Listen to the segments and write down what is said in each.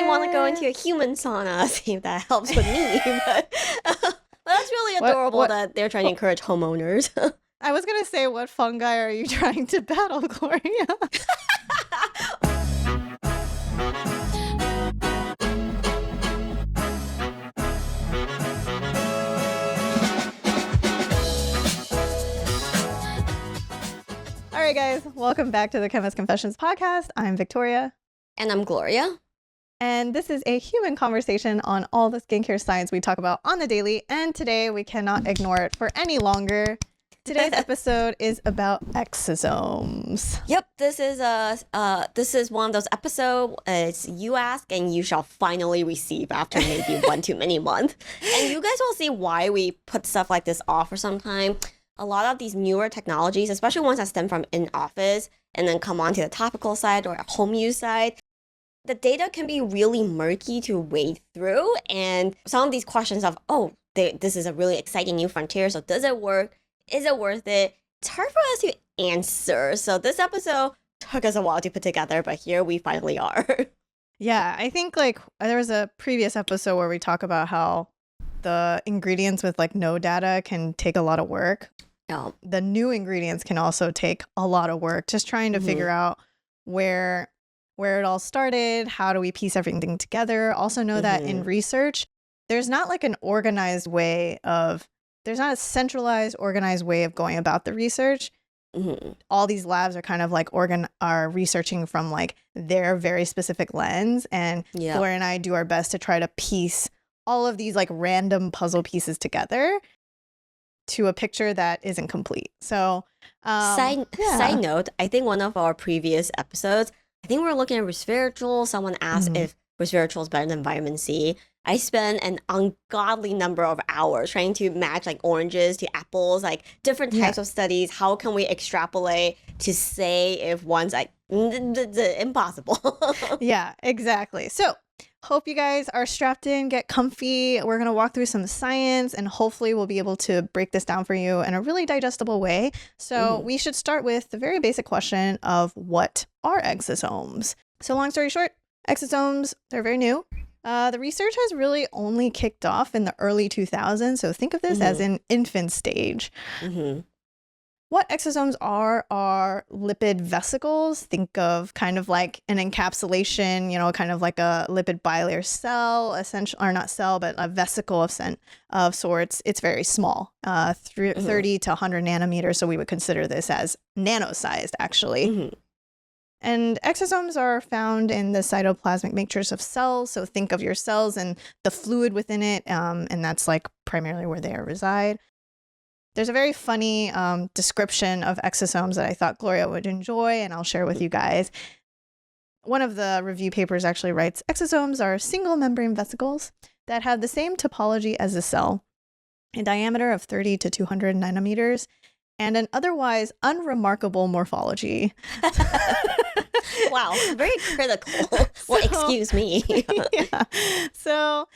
want to go into a human sauna, see if that helps with me. But that's really adorable that they're trying to encourage homeowners. I was going to say, what fungi are you trying to battle, Gloria? All right, guys, welcome back to the Chemist Confessions podcast. I'm Victoria. And I'm Gloria. And this is a human conversation on all the skincare science we talk about on the daily. And today we cannot ignore it for any longer. Today's episode is about exosomes. Yep, this is one of those episodes. It's you ask and you shall finally receive after maybe one too many months. And you guys will see why we put stuff like this off for some time. A lot of these newer technologies, especially ones that stem from in-office and then come onto the topical side or home use side, the data can be really murky to wade through. And some of these questions of, this is a really exciting new frontier, so does it work? Is it worth it? It's hard for us to answer. So this episode took us a while to put together, but here we finally are. Yeah, I think there was a previous episode where we talk about how the ingredients with no data can take a lot of work. Yeah. The new ingredients can also take a lot of work, just trying to figure out where it all started, how do we piece everything together. Also know that in research, there's not there's not a centralized, organized way of going about the research. All these labs are kind of are researching from their very specific lens. And Gloria and I do our best to try to piece all of these random puzzle pieces together to a picture that isn't complete. So side note, I think one of our previous episodes, I think we were looking at resveratrol. Someone asked if resveratrol is better than vitamin C. I spent an ungodly number of hours trying to match oranges to apples, different types of studies. How can we extrapolate to say if one's impossible? Yeah, exactly. So hope you guys are strapped in, get comfy. We're going to walk through some science and hopefully we'll be able to break this down for you in a really digestible way. So we should start with the very basic question of what are exosomes? So long story short, exosomes, they're very new. The research has really only kicked off in the early 2000s. So think of this as an infant stage. What exosomes are lipid vesicles. Think of kind of like an encapsulation, kind of like a lipid bilayer cell, or not cell, but a vesicle of sorts. It's very small, 30 to 100 nanometers. So we would consider this as nano-sized, actually. And exosomes are found in the cytoplasmic matrix of cells. So think of your cells and the fluid within it. And that's primarily where they reside. There's a very funny description of exosomes that I thought Gloria would enjoy, and I'll share with you guys. One of the review papers actually writes, exosomes are single membrane vesicles that have the same topology as a cell, a diameter of 30 to 200 nanometers, and an otherwise unremarkable morphology. Wow, very critical. Well, excuse me. Yeah. So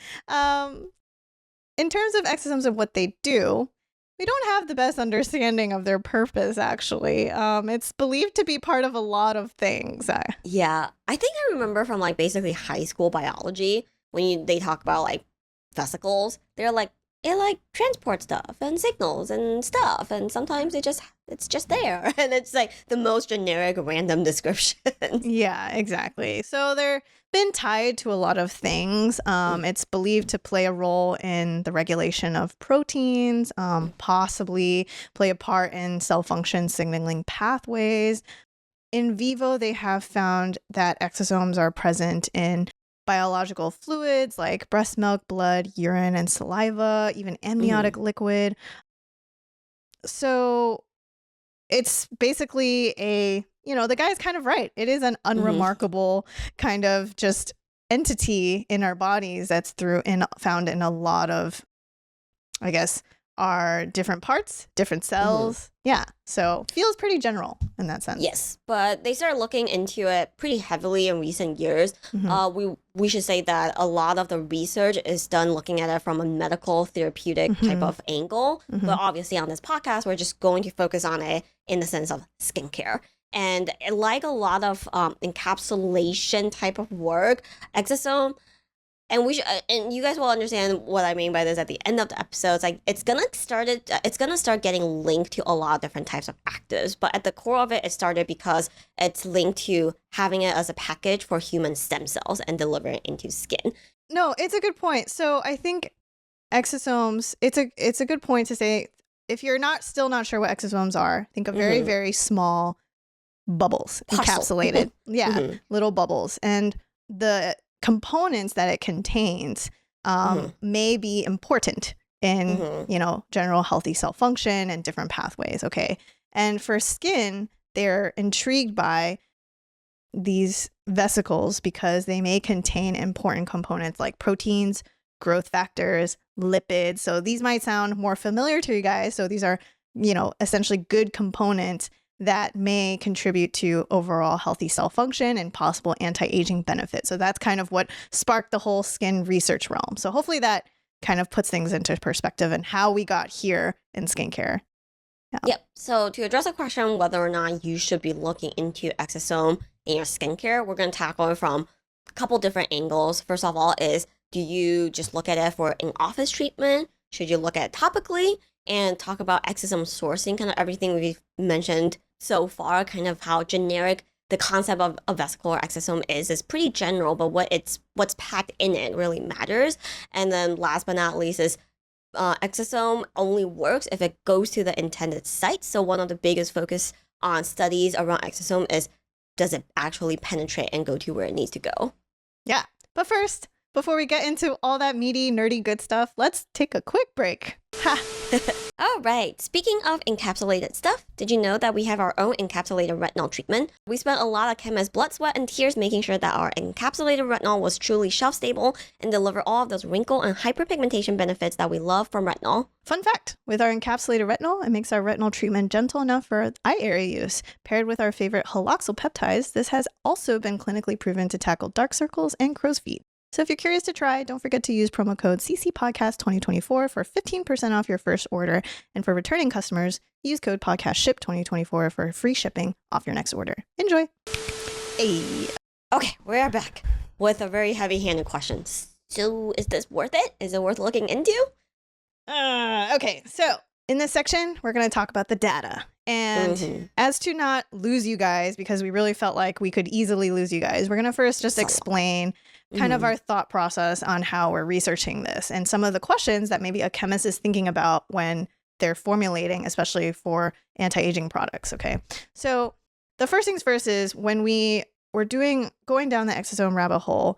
in terms of exosomes of what they do, we don't have the best understanding of their purpose, actually. It's believed to be part of a lot of things. Yeah, I think I remember from basically high school biology, when they talk about vesicles, they're it transports stuff and signals and stuff, and sometimes it's just there, and it's the most generic random description. Yeah, exactly. So they're been tied to a lot of things. It's believed to play a role in the regulation of proteins, possibly play a part in cell function signaling pathways. In vivo, they have found that exosomes are present in biological fluids like breast milk, blood, urine, and saliva, even amniotic liquid. So it's basically the guy's kind of right. It is an unremarkable kind of just entity in our bodies that's found in a lot of, I guess, our different parts, different cells. Yeah. So feels pretty general in that sense. Yes, but they started looking into it pretty heavily in recent years. We should say that a lot of the research is done looking at it from a medical therapeutic type of angle. But obviously on this podcast, we're just going to focus on it in the sense of skincare. And like a lot of encapsulation type of work, exosome, and we should, and you guys will understand what I mean by this at the end of the episodes. Like it's gonna start getting linked to a lot of different types of actives. But at the core of it, it started because it's linked to having it as a package for human stem cells and delivering it into skin. No, it's a good point. So I think exosomes, it's a good point to say, if you're still not sure what exosomes are, think of very, very small bubbles, encapsulated. Yeah, little bubbles. And the components that it contains may be important in, general healthy cell function and different pathways. Okay. And for skin, they're intrigued by these vesicles because they may contain important components like proteins, growth factors, lipids. So these might sound more familiar to you guys. So these are, essentially good components that may contribute to overall healthy cell function and possible anti-aging benefits. So that's kind of what sparked the whole skin research realm. So hopefully that kind of puts things into perspective and how we got here in skincare. Yeah. Yep. So to address the question whether or not you should be looking into exosome in your skincare, we're going to tackle it from a couple different angles. First of all is, do you just look at it for in-office treatment? Should you look at it topically? And talk about exosome sourcing, kind of everything we've mentioned so far, kind of how generic the concept of a vesicle or exosome is pretty general, but what's packed in it really matters. And then last but not least is exosome only works if it goes to the intended site. So one of the biggest focus on studies around exosome is, does it actually penetrate and go to where it needs to go? Yeah. But first, before we get into all that meaty, nerdy good stuff, let's take a quick break. Ha! All right. Speaking of encapsulated stuff, did you know that we have our own encapsulated retinol treatment? We spent a lot of chemists' blood, sweat, and tears making sure that our encapsulated retinol was truly shelf-stable and deliver all of those wrinkle and hyperpigmentation benefits that we love from retinol. Fun fact, with our encapsulated retinol, it makes our retinol treatment gentle enough for eye area use. Paired with our favorite haloxyl peptides, this has also been clinically proven to tackle dark circles and crow's feet. So if you're curious to try, don't forget to use promo code CCPodcast2024 for 15% off your first order. And for returning customers, use code PodcastShip2024 for free shipping off your next order. Enjoy. Hey. Okay, we're back with a very heavy-handed question. So is this worth it? Is it worth looking into? Okay, so in this section, we're going to talk about the data. And as to not lose you guys, because we really felt like we could easily lose you guys, we're going to first just explain kind of our thought process on how we're researching this and some of the questions that maybe a chemist is thinking about when they're formulating, especially for anti-aging products. Okay. So the first things first is when we're going down the exosome rabbit hole,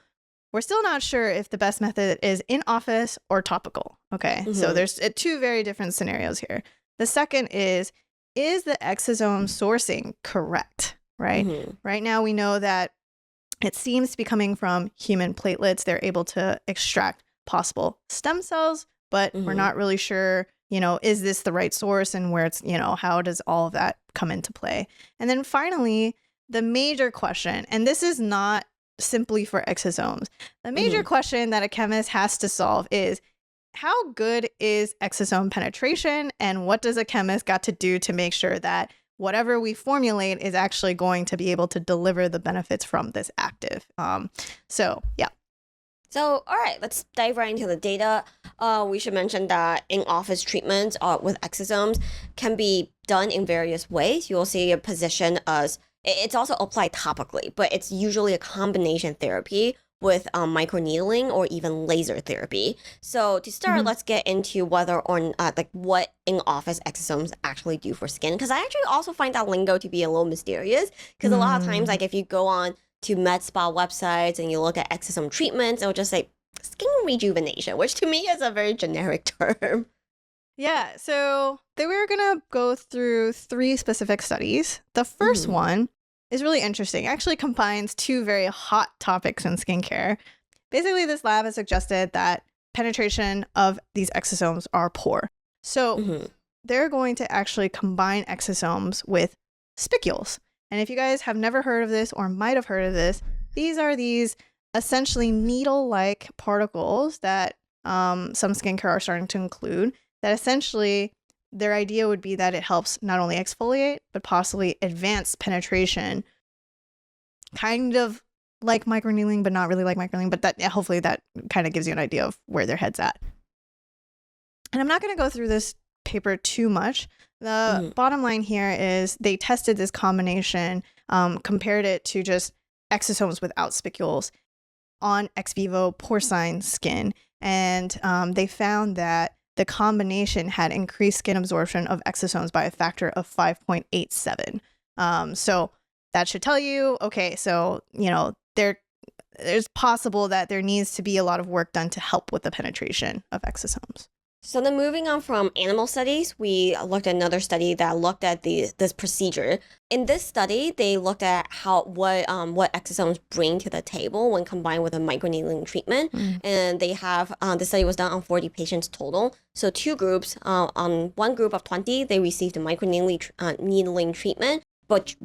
we're still not sure if the best method is in office or topical. Okay. So there's two very different scenarios here. The second is the exosome sourcing correct? Right. Right now we know that it seems to be coming from human platelets. They're able to extract possible stem cells, but we're not really sure, is this the right source and where it's, how does all of that come into play? And then finally, the major question, and this is not simply for exosomes, the major question that a chemist has to solve is, how good is exosome penetration, and what does a chemist got to do to make sure that whatever we formulate is actually going to be able to deliver the benefits from this active. So, all right, let's dive right into the data. We should mention that in-office treatments with exosomes can be done in various ways. You will see a position as, it's also applied topically, but it's usually a combination therapy with microneedling or even laser therapy. So to start, let's get into whether or what in-office exosomes actually do for skin. Because I actually also find that lingo to be a little mysterious. Because a lot of times, if you go on to med spa websites and you look at exosome treatments, it'll just say skin rejuvenation, which to me is a very generic term. Yeah, so we're going to go through 3 specific studies. The first one is really interesting. It actually combines 2 very hot topics in skincare. Basically, this lab has suggested that penetration of these exosomes are poor. So they're going to actually combine exosomes with spicules. And if you guys have never heard of this or might have heard of this, these are these essentially needle-like particles that some skincare are starting to include that essentially their idea would be that it helps not only exfoliate, but possibly advance penetration. Kind of like microneedling, but not really like microneedling. But that hopefully that kind of gives you an idea of where their head's at. And I'm not going to go through this paper too much. The bottom line here is they tested this combination, compared it to just exosomes without spicules on ex vivo porcine skin. And they found that the combination had increased skin absorption of exosomes by a factor of 5.87. So that should tell you, okay, so, there's possible that there needs to be a lot of work done to help with the penetration of exosomes. So then moving on from animal studies, we looked at another study that looked at this procedure. In this study, they looked at what exosomes bring to the table when combined with a microneedling treatment. And they have, the study was done on 40 patients total. So two groups, on one group of 20, they received a microneedling treatment, but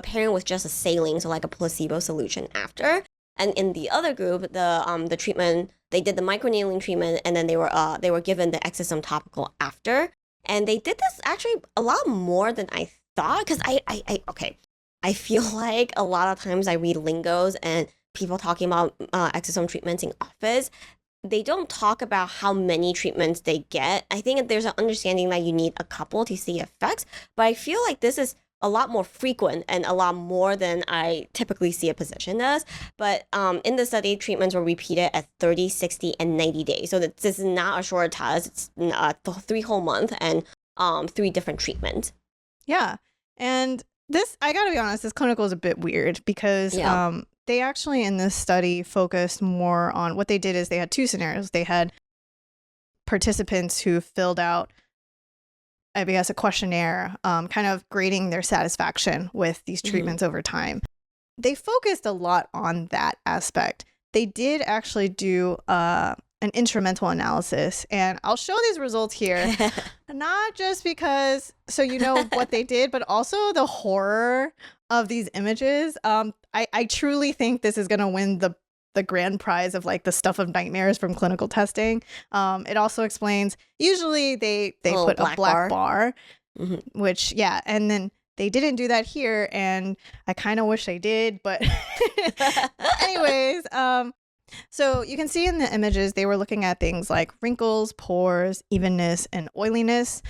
pairing with just a saline, so like a placebo solution after. And in the other group, the treatment, they did the microneedling treatment, and then they were given the exosome topical after. And they did this actually a lot more than I thought, because I feel like a lot of times I read lingos and people talking about exosome treatments in office. They don't talk about how many treatments they get. I think there's an understanding that you need a couple to see effects, but I feel like this is a lot more frequent and a lot more than I typically see a physician does. But in the study, treatments were repeated at 30, 60, and 90 days. So this is not a short test. It's 3 whole months and 3 different treatments. Yeah. And this, I gotta be honest, this clinical is a bit weird because they actually in this study focused more on what they did is they had 2 scenarios. They had participants who filled out, I guess, a questionnaire, kind of grading their satisfaction with these treatments over time. They focused a lot on that aspect. They did actually do an instrumental analysis, and I'll show these results here, not just because, so you know what they did, but also the horror of these images. I truly think this is going to win the grand prize of like the stuff of nightmares from clinical testing. It also explains, usually they put a black bar. Which, and then they didn't do that here, and I kind of wish they did, but anyways, so you can see in the images, they were looking at things like wrinkles, pores, evenness, and oiliness.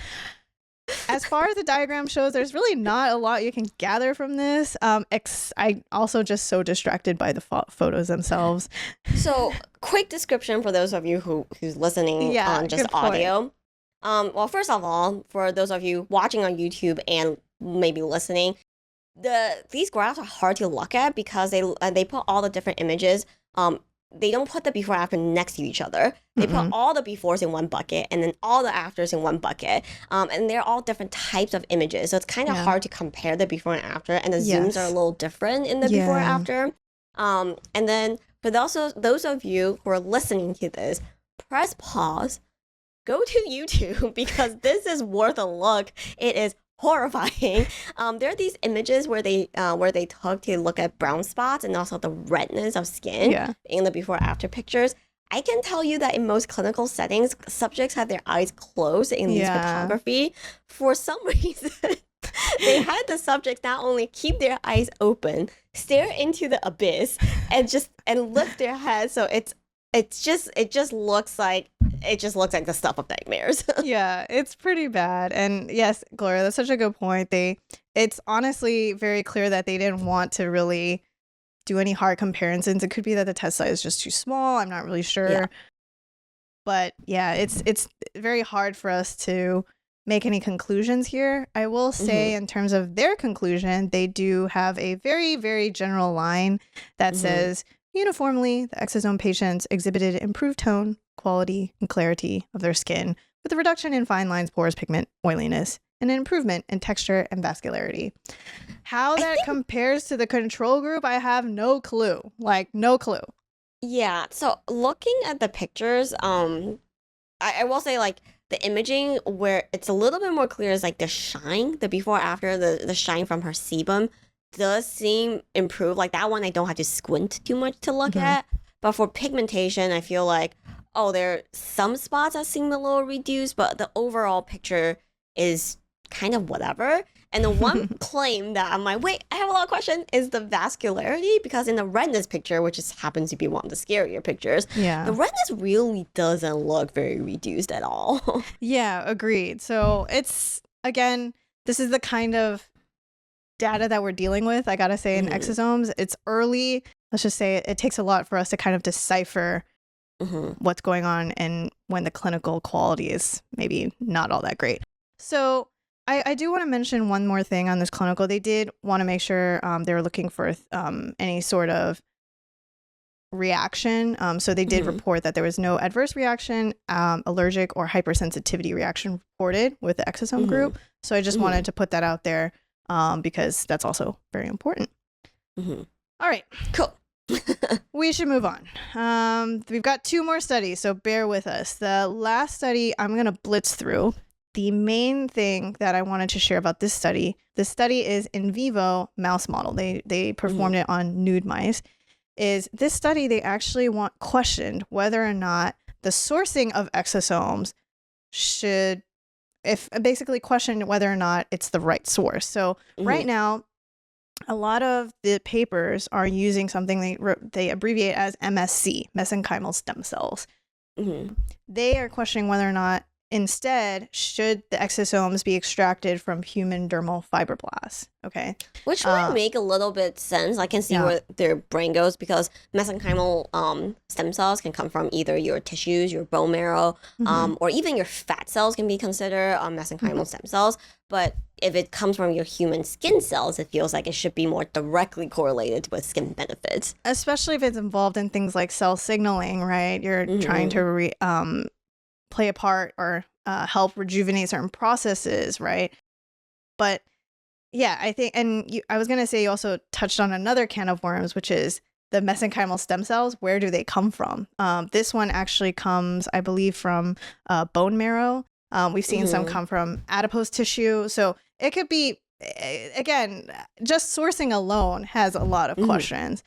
As far as the diagram shows, there's really not a lot you can gather from this. I also just so distracted by the photos themselves. So, quick description for those of you who's listening on just audio. Well, first of all, for those of you watching on YouTube and maybe listening, these graphs are hard to look at because they put all the different images. They don't put the before and after next to each other. They put all the befores in one bucket and then all the afters in one bucket. And they're all different types of images. So it's kind of hard to compare the before and after. And the zooms are a little different in the before and after. And then for those of you who are listening to this, press pause, go to YouTube because this is worth a look. It is horrifying. There are these images where they took to look at brown spots and also the redness of skin in the before after pictures. I can tell you that in most clinical settings, subjects have their eyes closed in these photography. For some reason, they had the subjects not only keep their eyes open, stare into the abyss, and lift their heads. So it just looks like the stuff of nightmares. Yeah, it's pretty bad. And yes, Gloria, that's such a good point. It's honestly very clear that they didn't want to really do any hard comparisons. It could be that the test size is just too small. I'm not really sure. Yeah. But yeah, it's very hard for us to make any conclusions here. I will say in terms of their conclusion, they do have a very, very general line that says, uniformly, the exosome patients exhibited improved tone, quality, and clarity of their skin with a reduction in fine lines, pores, pigment, oiliness, and an improvement in texture and vascularity. How that compares to the control group, I have no clue. Like, no clue. Yeah, so looking at the pictures, I will say, like, the imaging where it's a little bit more clear is, like, the shine, the before after, the shine from her sebum does seem improved. Like, that one I don't have to squint too much to look at. But for pigmentation, I feel like, there are some spots that seem a little reduced, but the overall picture is kind of whatever. And the one claim that I'm like, wait, I have a lot of questions, is the vascularity, because in the redness picture, which just happens to be one of the scarier pictures, the redness really doesn't look very reduced at all. Yeah, agreed. So it's, again, this is the kind of data that we're dealing with, I gotta say, in exosomes. It's early. Let's just say it takes a lot for us to kind of decipher what's going on and when the clinical quality is maybe not all that great. So I do want to mention one more thing on this clinical. They did want to make sure they were looking for any sort of reaction. So they did report that there was no adverse reaction, allergic or hypersensitivity reaction reported with the exosome group. So I just wanted to put that out there because that's also very important. All right, cool. We should move on. We've got 2 more studies, so bear with us. The last study I'm going to blitz through. The main thing that I wanted to share about this study is in vivo mouse model. They performed it on nude mice. Is this study, they actually questioned whether or not the sourcing of exosomes basically questioned whether or not it's the right source. So right now, a lot of the papers are using something they abbreviate as MSC, mesenchymal stem cells. They are questioning whether or not instead should the exosomes be extracted from human dermal fibroblasts. Okay, which would make a little bit sense. I can see where their brain goes, because mesenchymal stem cells can come from either your tissues, your bone marrow, or even your fat cells can be considered mesenchymal stem cells. But if it comes from your human skin cells, it feels like it should be more directly correlated with skin benefits. Especially if it's involved in things like cell signaling, right? You're trying to play a part or help rejuvenate certain processes, right? But yeah, I think, and I was going to say you also touched on another can of worms, which is the mesenchymal stem cells. Where do they come from? This one actually comes, I believe, from bone marrow. We've seen some come from adipose tissue. So it could be, again, just sourcing alone has a lot of questions.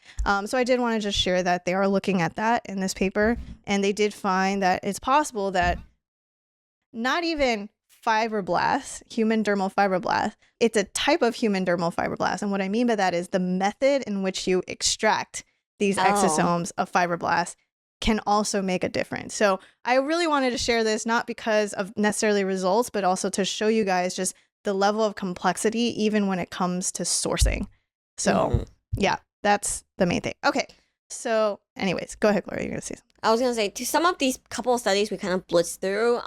So I did want to just share that they are looking at that in this paper. And they did find that it's possible that not even fibroblasts, human dermal fibroblasts, it's a type of human dermal fibroblast. And what I mean by that is the method in which you extract these exosomes of fibroblasts can also make a difference. So I really wanted to share this, not because of necessarily results, but also to show you guys just the level of complexity, even when it comes to sourcing. So yeah, that's the main thing. Okay. So anyways, go ahead, Gloria. You're going to say something. I was going to say, to some of these couple of studies we kind of blitzed through,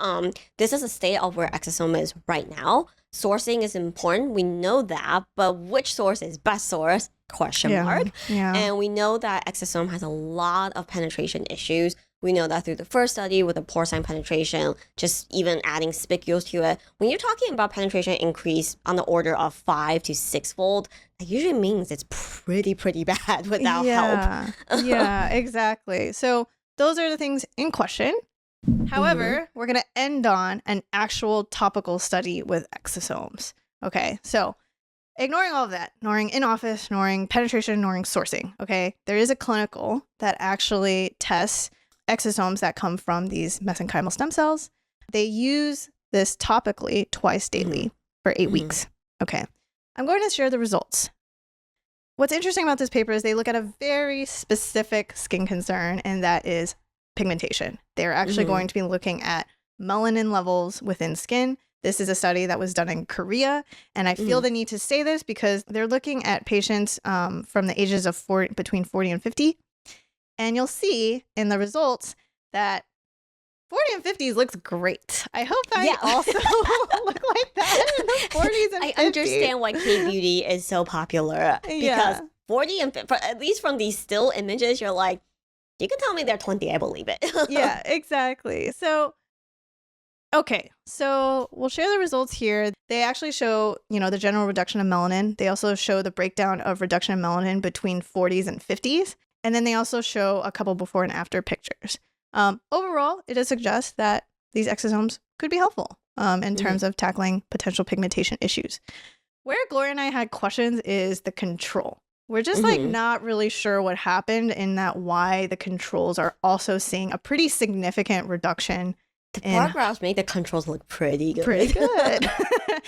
this is a state of where exosome is right now. Sourcing is important. We know that, but which source is best source? Question mark. Yeah. And we know that exosome has a lot of penetration issues. We know that through the first study with the porcine penetration, just even adding spicules to it. When you're talking about penetration increase on the order of 5 to 6-fold, that usually means it's pretty bad without help. Yeah, exactly. So those are the things in question. However, we're going to end on an actual topical study with exosomes. Okay, so ignoring all of that, ignoring in-office, ignoring penetration, ignoring sourcing, okay, there is a clinical that actually tests exosomes that come from these mesenchymal stem cells. They use this topically twice daily for 8 weeks. Okay, I'm going to share the results. What's interesting about this paper is they look at a very specific skin concern, and that is pigmentation. They're actually going to be looking at melanin levels within skin. This is a study that was done in Korea, and I feel the need to say this because they're looking at patients from the ages of between 40 and 50. And you'll see in the results that 40 and 50s looks great. I hope I also look like that in the 40s and 50s. I understand why K-beauty is so popular. Because 40 and 50, at least from these still images, you're like, you can tell me they're 20, I believe it. Yeah, exactly. So, okay, so we'll share the results here. They actually show, the general reduction of melanin. They also show the breakdown of reduction of melanin between 40s and 50s. And then they also show a couple before and after pictures. Overall, it does suggest that these exosomes could be helpful in terms of tackling potential pigmentation issues. Where Gloria and I had questions is the control. We're just not really sure what happened in that why the controls are also seeing a pretty significant reduction The bar graphs make the controls look pretty good. Pretty good.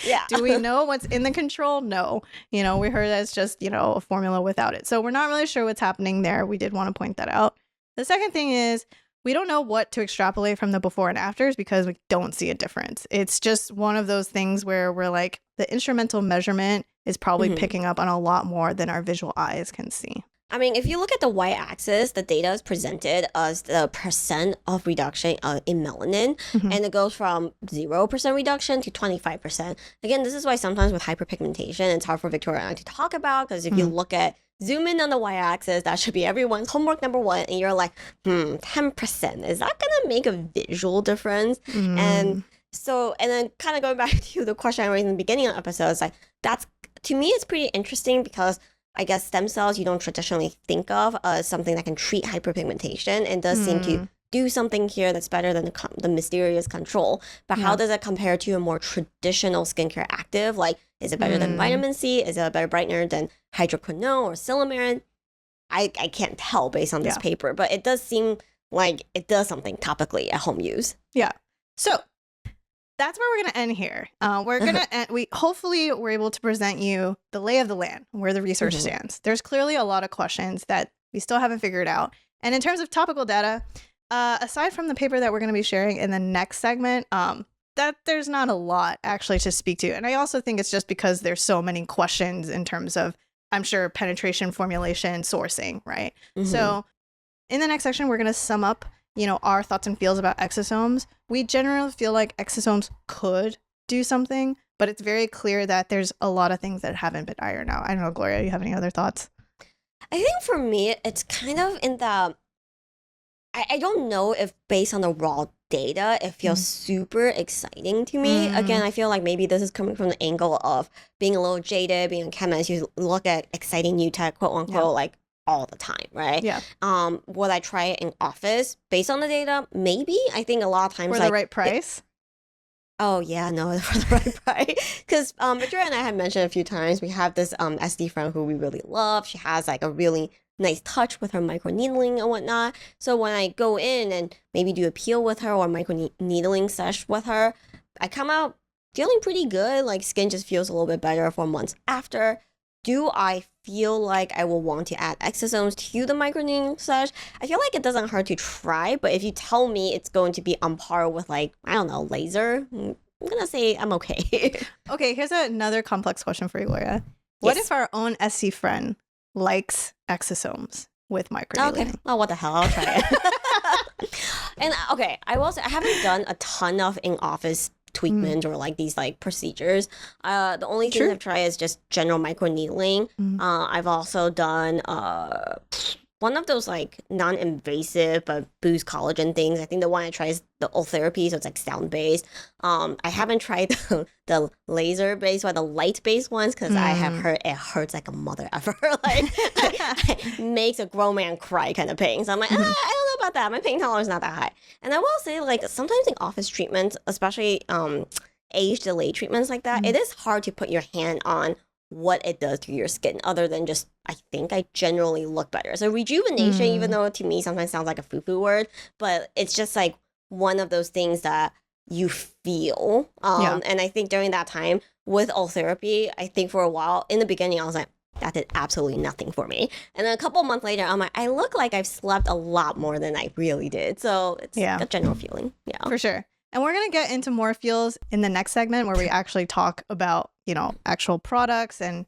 Yeah. Do we know what's in the control? No. We heard that it's just, a formula without it. So we're not really sure what's happening there. We did want to point that out. The second thing is we don't know what to extrapolate from the before and afters because we don't see a difference. It's just one of those things where we're like, the instrumental measurement is probably picking up on a lot more than our visual eyes can see. I mean, if you look at the y-axis, the data is presented as the percent of reduction in melanin, and it goes from 0% reduction to 25%. Again, this is why sometimes with hyperpigmentation, it's hard for Victoria and I to talk about, because if you look at zoom in on the y-axis, that should be everyone's homework number one, and you're like, 10%, is that gonna make a visual difference? And then kind of going back to the question I raised in the beginning of the episode, it's like, to me, it's pretty interesting because I guess stem cells you don't traditionally think of as something that can treat hyperpigmentation, and does seem to do something here that's better than the mysterious control. But how does it compare to a more traditional skincare active? Like, is it better than vitamin C? Is it a better brightener than hydroquinone or silymarin? I can't tell based on this paper, but it does seem like it does something topically at home use. Yeah. So that's where we're going to end here. We're going to end. Hopefully we're able to present you the lay of the land, where the research stands. There's clearly a lot of questions that we still haven't figured out. And in terms of topical data, aside from the paper that we're going to be sharing in the next segment, that there's not a lot actually to speak to. And I also think it's just because there's so many questions in terms of, I'm sure, penetration, formulation, sourcing, right? So in the next section, we're going to sum up our thoughts and feels about exosomes. We generally feel like exosomes could do something, but it's very clear that there's a lot of things that haven't been ironed out. I don't know, Gloria, you have any other thoughts? I think for me, it's kind of in the, I don't know if based on the raw data, it feels super exciting to me. Again, I feel like maybe this is coming from the angle of being a little jaded, being a chemist. You look at exciting new tech, quote unquote, like all the time, right? Yeah. Would I try it in office based on the data? Maybe. I think a lot of times for the right price. Oh yeah, no, for the right price. Because Victoria and I have mentioned a few times, we have this SD friend who we really love. She has like a really nice touch with her microneedling and whatnot. So when I go in and maybe do a peel with her or microneedling sesh with her, I come out feeling pretty good. Like skin just feels a little bit better for months after. Do I feel like I will want to add exosomes to the microneedling sesh? I feel like it doesn't hurt to try, but if you tell me it's going to be on par with, like, I don't know, laser, I'm gonna say I'm okay. Okay, here's another complex question for you, Gloria. What if our own SC friend likes exosomes with microneedling? Okay. Oh, what the hell? I'll try it. And okay, I haven't done a ton of in-office treatment or like these like procedures. The only thing I've tried is just general microneedling. I've also done one of those like non-invasive but boost collagen things. I think the one I tried is the ultherapy, so it's like sound-based. I haven't tried the laser-based or the light-based ones because I have heard it hurts like a mother ever. Like it makes a grown man cry kind of pain. So I'm like, I don't know about that. My pain tolerance is not that high. And I will say, like, sometimes in office treatments, especially age-delayed treatments like that, it is hard to put your hand on what it does to your skin other than just, I think I generally look better. So rejuvenation, even though to me sometimes sounds like a foo-foo word, but it's just like one of those things that you feel. And I think during that time with ultherapy, I think for a while, in the beginning, I was like, that did absolutely nothing for me. And then a couple months later, I'm like, I look like I've slept a lot more than I really did. So it's a general feeling. Yeah, for sure. And we're going to get into more feels in the next segment where we actually talk about, actual products and,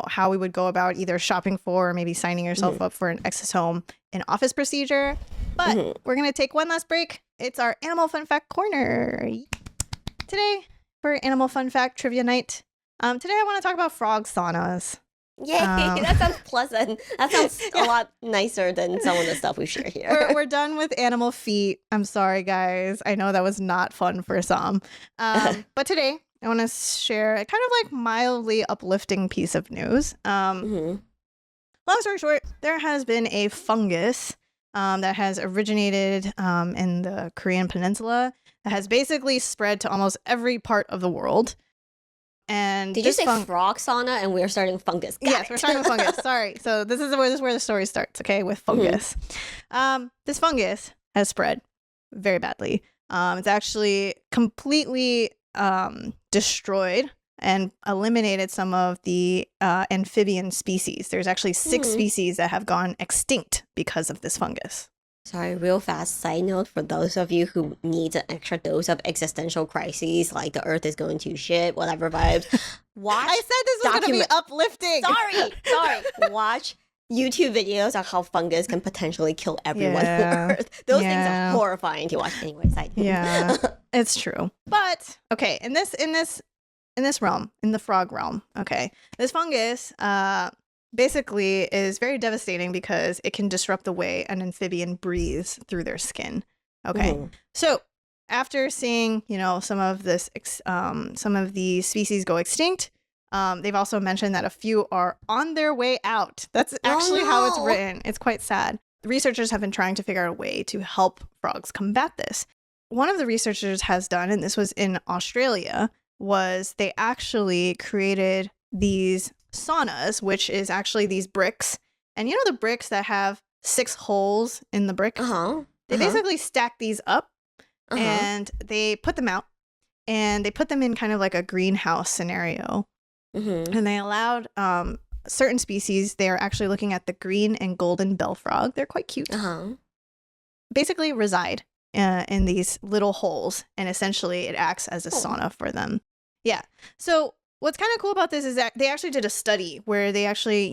how we would go about either shopping for or maybe signing yourself up for an exosome in office procedure. But we're going to take one last break. It's our Animal Fun Fact Corner. Today, for Animal Fun Fact Trivia Night, today I want to talk about frog saunas. Yay, that sounds pleasant. That sounds a lot nicer than some of the stuff we share here. We're done with animal feet. I'm sorry, guys. I know that was not fun for some. But today, I want to share a kind of like mildly uplifting piece of news. Long story short, there has been a fungus that has originated in the Korean peninsula that has basically spread to almost every part of the world. And did you say frog sauna and we're starting fungus? Yes, we're starting with fungus. Sorry. So this is where the story starts, okay, with fungus. This fungus has spread very badly It's actually completely destroyed and eliminated some of the amphibian species. There's actually 6 species that have gone extinct because of this fungus. Sorry, real fast side note for those of you who need an extra dose of existential crises, like the earth is going to shit, whatever vibes. Watch. I said this was going to be uplifting. Sorry. Watch YouTube videos on how fungus can potentially kill everyone on Earth. Those things are horrifying to watch. Anyway, side note. Yeah, it's true. But okay, in this realm, in the frog realm, okay, this fungus basically is very devastating because it can disrupt the way an amphibian breathes through their skin. Okay, so after seeing some of the species go extinct, they've also mentioned that a few are on their way out. That's actually how it's written. It's quite sad. Researchers have been trying to figure out a way to help frogs combat this. One of the researchers has done, and this was in Australia, was they actually created these saunas, which is actually these bricks. And you know the bricks that have 6 holes in the brick? They basically stack these up and they put them out and they put them in kind of like a greenhouse scenario. And they allowed certain species, they're actually looking at the green and golden bell frog. They're quite cute. Basically reside in these little holes, and essentially it acts as a sauna for them. Yeah. So what's kind of cool about this is that they actually did a study where they actually,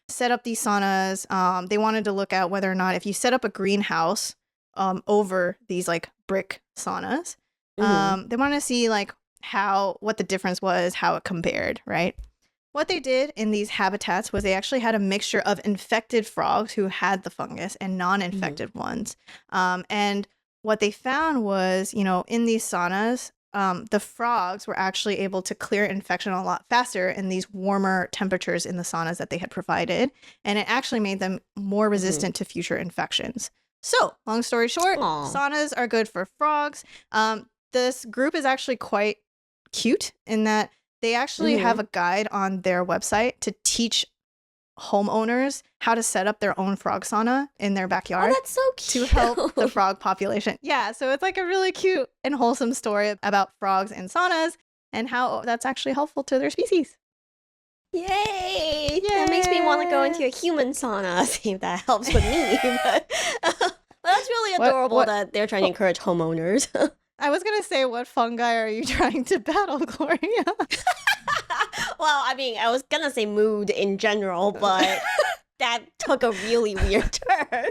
set up these saunas. They wanted to look at whether or not if you set up a greenhouse over these like brick saunas, they want to see like what the difference was, how it compared, right? What they did in these habitats was they actually had a mixture of infected frogs who had the fungus and non-infected ones. And what they found was, in these saunas, the frogs were actually able to clear infection a lot faster in these warmer temperatures in the saunas that they had provided. And it actually made them more resistant to future infections. So, long story short, saunas are good for frogs. This group is actually quite cute in that they actually have a guide on their website to teach homeowners how to set up their own frog sauna in their backyard. Oh, that's so cute. To help the frog population. Yeah, so it's like a really cute and wholesome story about frogs and saunas and how that's actually helpful to their species. Yay! That makes me want to go into a human sauna, see if that helps with me. But that's really adorable that they're trying to encourage homeowners. I was going to say, what fungi are you trying to battle, Gloria? Well, I mean, I was going to say mood in general, but that took a really weird turn.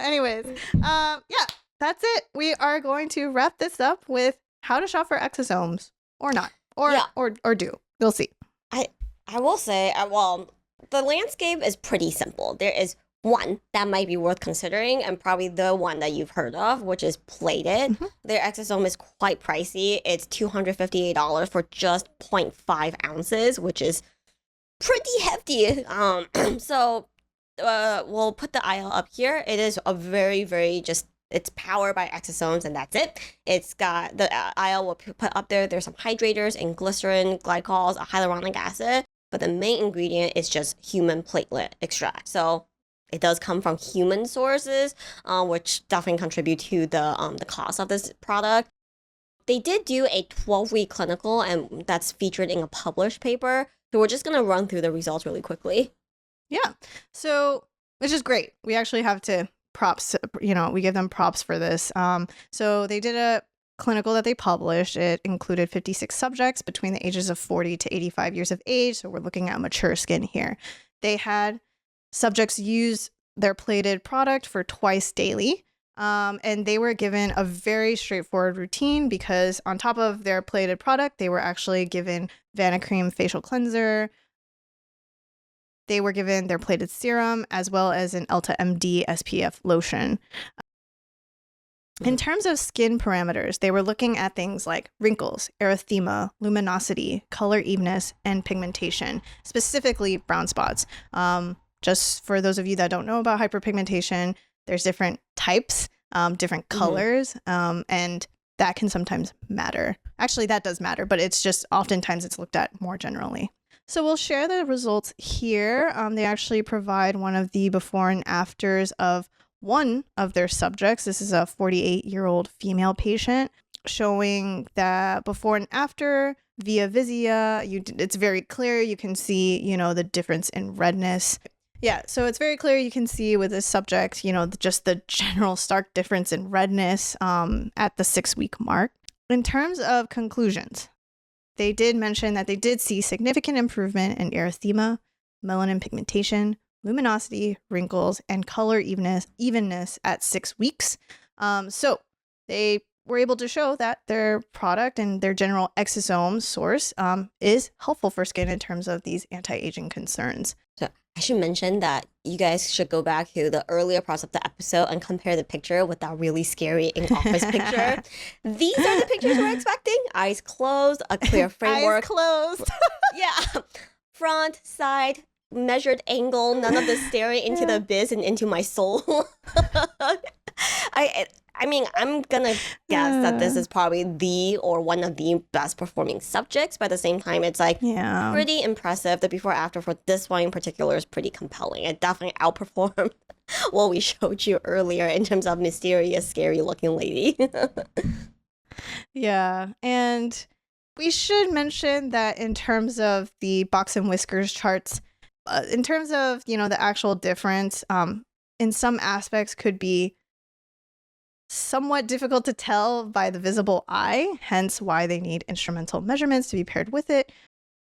Anyways, yeah, that's it. We are going to wrap this up with how to shop for exosomes or not, or do. We'll see. I will say, well, the landscape is pretty simple. There is one that might be worth considering, and probably the one that you've heard of, which is plated. Their exosome is quite pricey. It's $258 for just 0.5 ounces, which is pretty hefty. So we'll put the aisle up here. It is a very, very it's powered by exosomes, and that's it. It's got the aisle we'll put up there. There's some hydrators and glycerin, glycols, hyaluronic acid, but the main ingredient is just human platelet extract. So it does come from human sources, which definitely contribute to the cost of this product. They did do a 12-week clinical, and that's featured in a published paper. So we're just going to run through the results really quickly. Yeah. So, which is great. We actually have to props, we give them props for this. So they did a clinical that they published. It included 56 subjects between the ages of 40 to 85 years of age. So we're looking at mature skin here. They had subjects use their plated product for twice daily. And they were given a very straightforward routine because on top of their plated product, they were actually given Vanicream facial cleanser. They were given their plated serum as well as an Elta MD SPF lotion. In terms of skin parameters, they were looking at things like wrinkles, erythema, luminosity, color evenness, and pigmentation, specifically brown spots. Just for those of you that don't know about hyperpigmentation, there's different types, different colors, and that can sometimes matter. Actually, that does matter, but it's just oftentimes it's looked at more generally. So we'll share the results here. They actually provide one of the before and afters of one of their subjects. This is a 48-year-old female patient, showing that before and after via Visia, it's very clear. You can see, the difference in redness. Yeah, so it's very clear. You can see with this subject, just the general stark difference in redness at the 6-week mark. In terms of conclusions, they did mention that they did see significant improvement in erythema, melanin pigmentation, luminosity, wrinkles, and color evenness at 6 weeks. So they were able to show that their product and their general exosome source is helpful for skin in terms of these anti-aging concerns. So I should mention that you guys should go back to the earlier parts of the episode and compare the picture with that really scary in-office picture. These are the pictures we're expecting. Eyes closed, a clear framework. Eyes closed. Yeah. Front, side, measured angle, none of the staring into the abyss and into my soul. I mean, I'm gonna guess that this is probably the or one of the best performing subjects, but at the same time, it's like pretty impressive. The before after for this one in particular is pretty compelling. It definitely outperformed what we showed you earlier in terms of mysterious, scary looking lady. Yeah, and we should mention that in terms of the box and whiskers charts, in terms of, the actual difference, in some aspects could be somewhat difficult to tell by the visible eye, hence why they need instrumental measurements to be paired with it.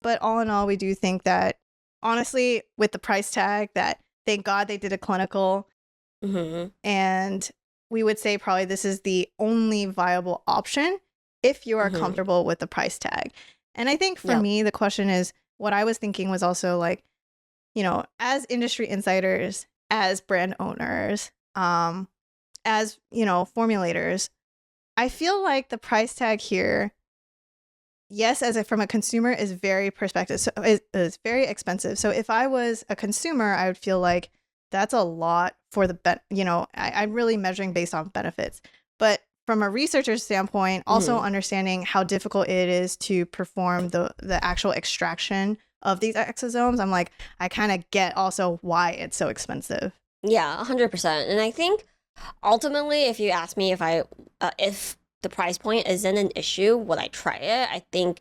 But all in all, we do think that, honestly, with the price tag, that thank God they did a clinical. And we would say probably this is the only viable option if you are comfortable with the price tag. And I think for me, the question is, what I was thinking was also like, as industry insiders, as brand owners, as, formulators, I feel like the price tag here, yes, from a consumer is very perspective. So is very expensive. So if I was a consumer, I would feel like that's a lot for I'm really measuring based on benefits. But from a researcher's standpoint, also understanding how difficult it is to perform the actual extraction of these exosomes, I'm like, I kind of get also why it's so expensive. Yeah, 100%. And I think ultimately, if you ask me if the price point isn't an issue, would I try it? I think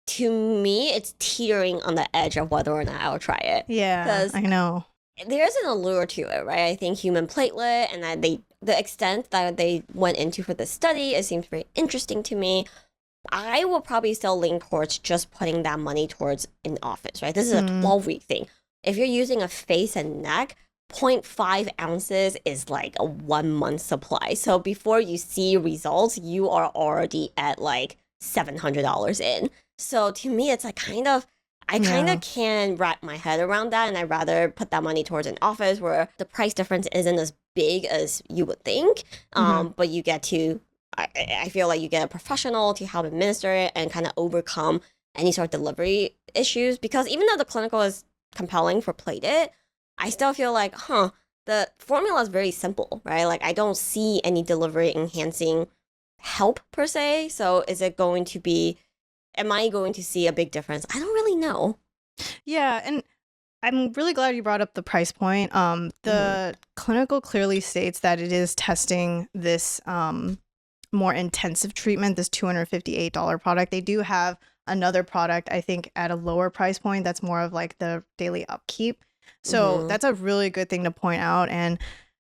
to me, it's teetering on the edge of whether or not I'll try it. Yeah, I know. There's an allure to it, right? I think human platelet and that the extent that they went into for the study, it seems very interesting to me. I will probably still lean towards just putting that money towards in office, right? This is a 12-week thing. If you're using a face and neck, 0.5 ounces is like a 1 month supply. So before you see results, you are already at like $700 in. So to me, it's like I kind of can wrap my head around that, and I'd rather put that money towards an office where the price difference isn't as big as you would think, but you get to, I feel like you get a professional to help administer it and kind of overcome any sort of delivery issues. Because even though the clinical is compelling for plated, I still feel like, the formula is very simple, right? Like I don't see any delivery enhancing help per se. So am I going to see a big difference? I don't really know. Yeah, and I'm really glad you brought up the price point. The clinical clearly states that it is testing this more intensive treatment, this $258 product. They do have another product, I think, at a lower price point that's more of like the daily upkeep. So that's a really good thing to point out. And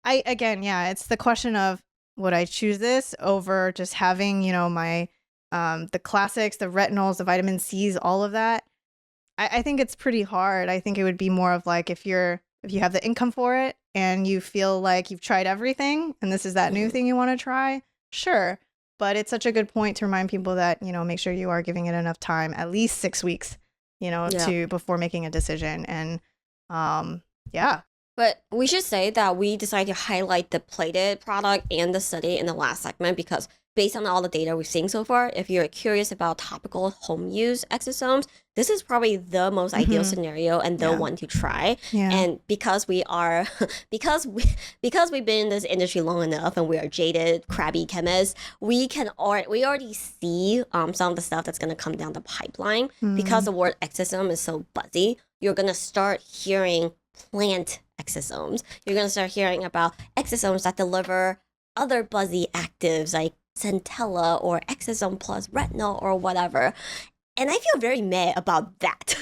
it's the question of, would I choose this over just having, my the classics, the retinols, the vitamin C's, all of that? I think it's pretty hard. I think it would be more of like if you have the income for it and you feel like you've tried everything and this is that new thing you want to try, sure. But it's such a good point to remind people that, make sure you are giving it enough time, at least 6 weeks, to before making a decision. And But we should say that we decided to highlight the plated product and the study in the last segment because based on all the data we've seen so far, if you're curious about topical home use exosomes, this is probably the most ideal scenario and the one to try. Yeah. And because we've been in this industry long enough and we are jaded, crabby chemists, we already see some of the stuff that's going to come down the pipeline. Because the word exosome is so buzzy, you're going to start hearing plant exosomes. You're going to start hearing about exosomes that deliver other buzzy actives like centella or exosome plus retinol or whatever. And I feel very mad about that.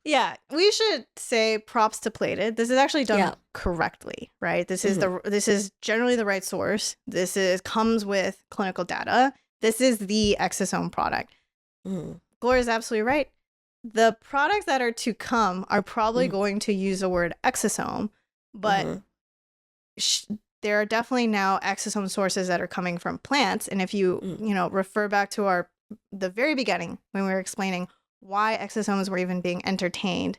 Yeah, we should say props to Plated. This is actually done correctly, right? This is this is generally the right source. Comes with clinical data. This is the exosome product. Gloria's absolutely right. The products that are to come are probably going to use the word exosome, but there are definitely now exosome sources that are coming from plants. And if you refer back to the very beginning when we were explaining why exosomes were even being entertained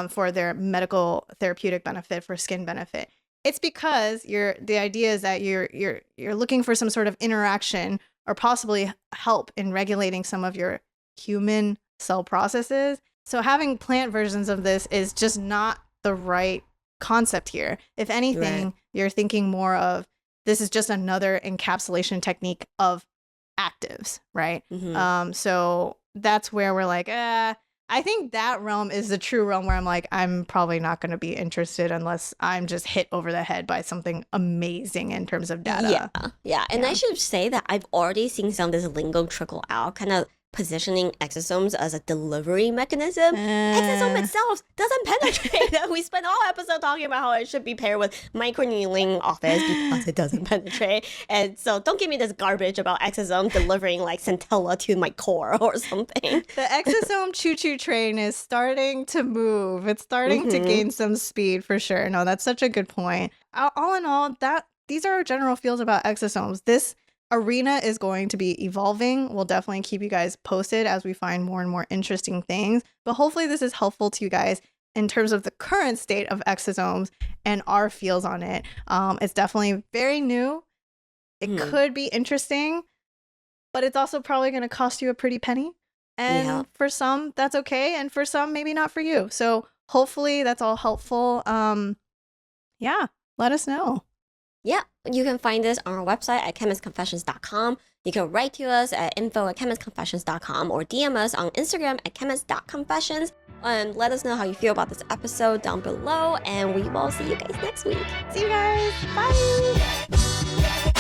for their medical therapeutic benefit, for skin benefit, it's because the idea is that you're looking for some sort of interaction or possibly help in regulating some of your human cell processes. So having plant versions of this is just not the right concept here. If anything, you're thinking more of this is just another encapsulation technique of actives, right? So that's where we're like, I think that realm is the true realm where I'm like, I'm probably not going to be interested unless I'm just hit over the head by something amazing in terms of data. Yeah. And I should say that I've already seen some of this lingo trickle out, kind of positioning exosomes as a delivery mechanism. Exosome itself doesn't penetrate. We spent all episode talking about how it should be paired with microneedling office because it doesn't penetrate. And so don't give me this garbage about exosome delivering like centella to my core or something. The exosome choo-choo train is starting to move. It's starting to gain some speed for sure. No, that's such a good point. All in all, these are our general feels about exosomes. This arena is going to be evolving. We'll definitely keep you guys posted as we find more and more interesting things. But hopefully this is helpful to you guys in terms of the current state of exosomes and our feels on it. It's definitely very new. It could be interesting, but it's also probably going to cost you a pretty penny. And for some, that's okay. And for some, maybe not for you. So hopefully that's all helpful. Let us know. Yeah, you can find us on our website at chemistconfessions.com. You can write to us at info@chemistconfessions.com or DM us on Instagram at chemist.confessions. And let us know how you feel about this episode down below. And we will see you guys next week. See you guys. Bye.